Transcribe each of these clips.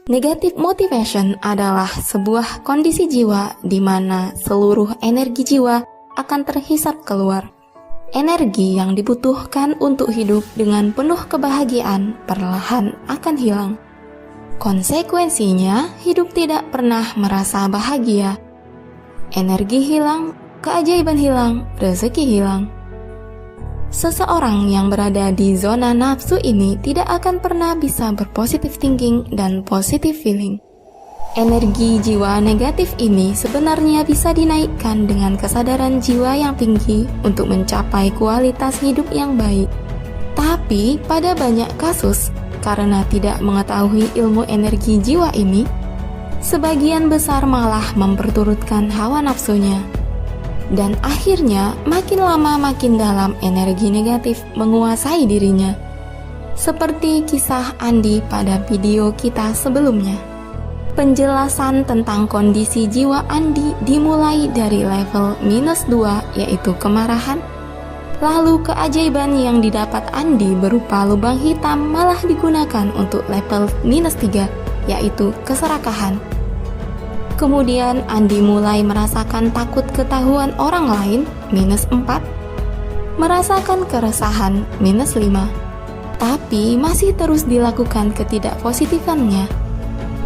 Negative motivation adalah sebuah kondisi jiwa di mana seluruh energi jiwa akan terhisap keluar. Energi yang dibutuhkan untuk hidup dengan penuh kebahagiaan perlahan akan hilang. Konsekuensinya, hidup tidak pernah merasa bahagia. Energi hilang, keajaiban hilang, rezeki hilang. Seseorang yang berada di zona nafsu ini tidak akan pernah bisa berpositif thinking dan positive feeling. Energi jiwa negatif ini sebenarnya bisa dinaikkan dengan kesadaran jiwa yang tinggi untuk mencapai kualitas hidup yang baik. Tapi pada banyak kasus, karena tidak mengetahui ilmu energi jiwa ini, sebagian besar malah memperturutkan hawa nafsunya. Dan akhirnya makin lama makin dalam energi negatif menguasai dirinya. Seperti kisah Andi pada video kita sebelumnya. Penjelasan tentang kondisi jiwa Andi dimulai dari level -2 yaitu kemarahan. Lalu keajaiban yang didapat Andi berupa lubang hitam malah digunakan untuk level -3 yaitu keserakahan. Kemudian Andi mulai merasakan takut ketahuan orang lain, -4, merasakan keresahan, -5, tapi masih terus dilakukan ketidakpositifannya.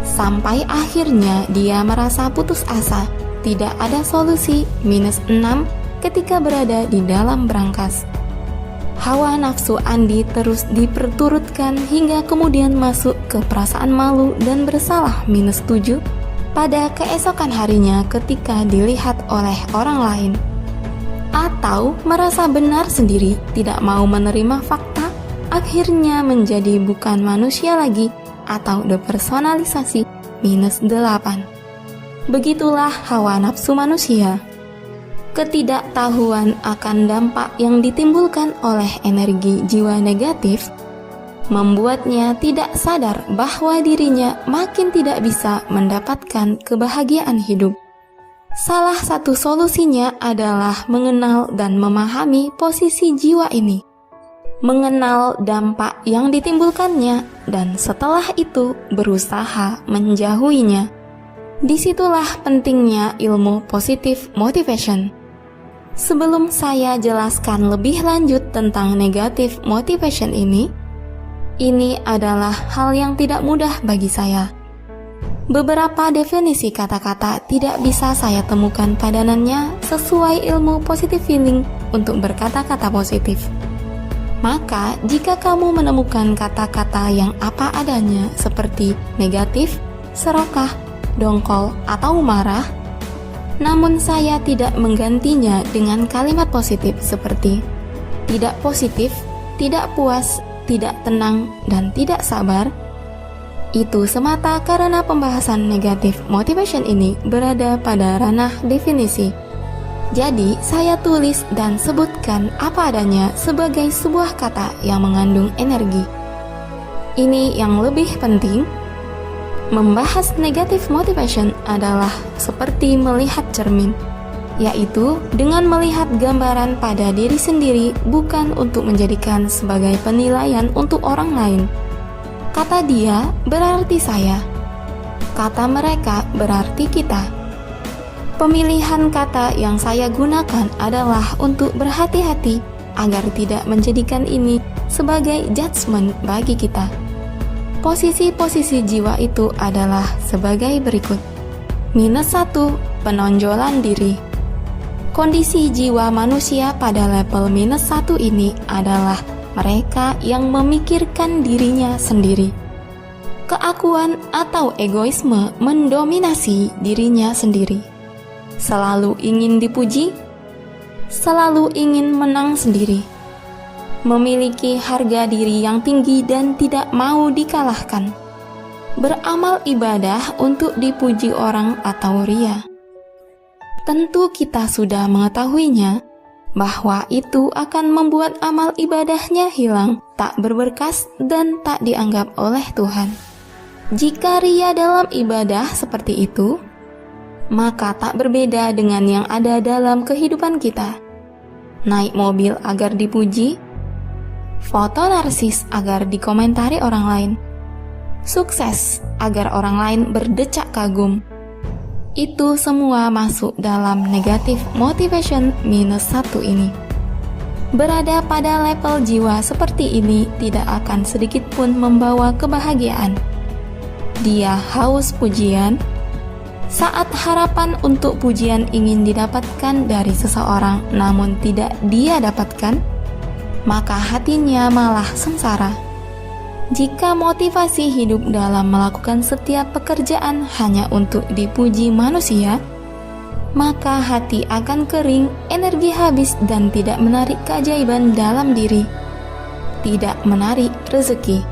Sampai akhirnya dia merasa putus asa, tidak ada solusi, -6 ketika berada di dalam brankas. Hawa nafsu Andi terus diperturutkan hingga kemudian masuk ke perasaan malu dan bersalah, -7, pada keesokan harinya ketika dilihat oleh orang lain. Atau merasa benar sendiri, tidak mau menerima fakta, akhirnya menjadi bukan manusia lagi atau depersonalisasi, -8. Begitulah hawa nafsu manusia. Ketidaktahuan akan dampak yang ditimbulkan oleh energi jiwa negatif membuatnya tidak sadar bahwa dirinya makin tidak bisa mendapatkan kebahagiaan hidup. Salah satu solusinya adalah mengenal dan memahami posisi jiwa ini, mengenal dampak yang ditimbulkannya, dan setelah itu berusaha menjauhinya. Disitulah pentingnya ilmu positive motivation. Sebelum saya jelaskan lebih lanjut tentang negative motivation ini adalah hal yang tidak mudah bagi saya. Beberapa definisi kata-kata tidak bisa saya temukan padanannya sesuai ilmu positive feeling untuk berkata-kata positif. Maka, jika kamu menemukan kata-kata yang apa adanya seperti negatif, serakah, dongkol, atau marah, namun saya tidak menggantinya dengan kalimat positif seperti tidak positif, tidak puas, tidak tenang, dan tidak sabar, itu semata karena pembahasan negative motivation ini berada pada ranah definisi. Jadi, saya tulis dan sebutkan apa adanya sebagai sebuah kata yang mengandung energi. Ini yang lebih penting. Membahas negative motivation adalah seperti melihat cermin, yaitu dengan melihat gambaran pada diri sendiri bukan untuk menjadikan sebagai penilaian untuk orang lain. Kata dia berarti saya, kata mereka berarti kita. Pemilihan kata yang saya gunakan adalah untuk berhati-hati agar tidak menjadikan ini sebagai judgement bagi kita. Posisi-posisi jiwa itu adalah sebagai berikut. -1, penonjolan diri. Kondisi jiwa manusia pada level -1 ini adalah mereka yang memikirkan dirinya sendiri. Keakuan atau egoisme mendominasi dirinya sendiri. Selalu ingin dipuji, selalu ingin menang sendiri. Memiliki harga diri yang tinggi dan tidak mau dikalahkan. Beramal ibadah untuk dipuji orang atau ria. Tentu kita sudah mengetahuinya bahwa itu akan membuat amal ibadahnya hilang, tak berberkas, dan tak dianggap oleh Tuhan. Jika ria dalam ibadah seperti itu, maka tak berbeda dengan yang ada dalam kehidupan kita. Naik mobil agar dipuji, foto narsis agar dikomentari orang lain, sukses agar orang lain berdecak kagum. Itu semua masuk dalam negatif motivation -1 ini. Berada pada level jiwa seperti ini tidak akan sedikit pun membawa kebahagiaan. Dia haus pujian. Saat harapan untuk pujian ingin didapatkan dari seseorang namun tidak dia dapatkan, maka hatinya malah sengsara. Jika motivasi hidup dalam melakukan setiap pekerjaan hanya untuk dipuji manusia, maka hati akan kering, energi habis, dan tidak menarik keajaiban dalam diri. Tidak menarik rezeki.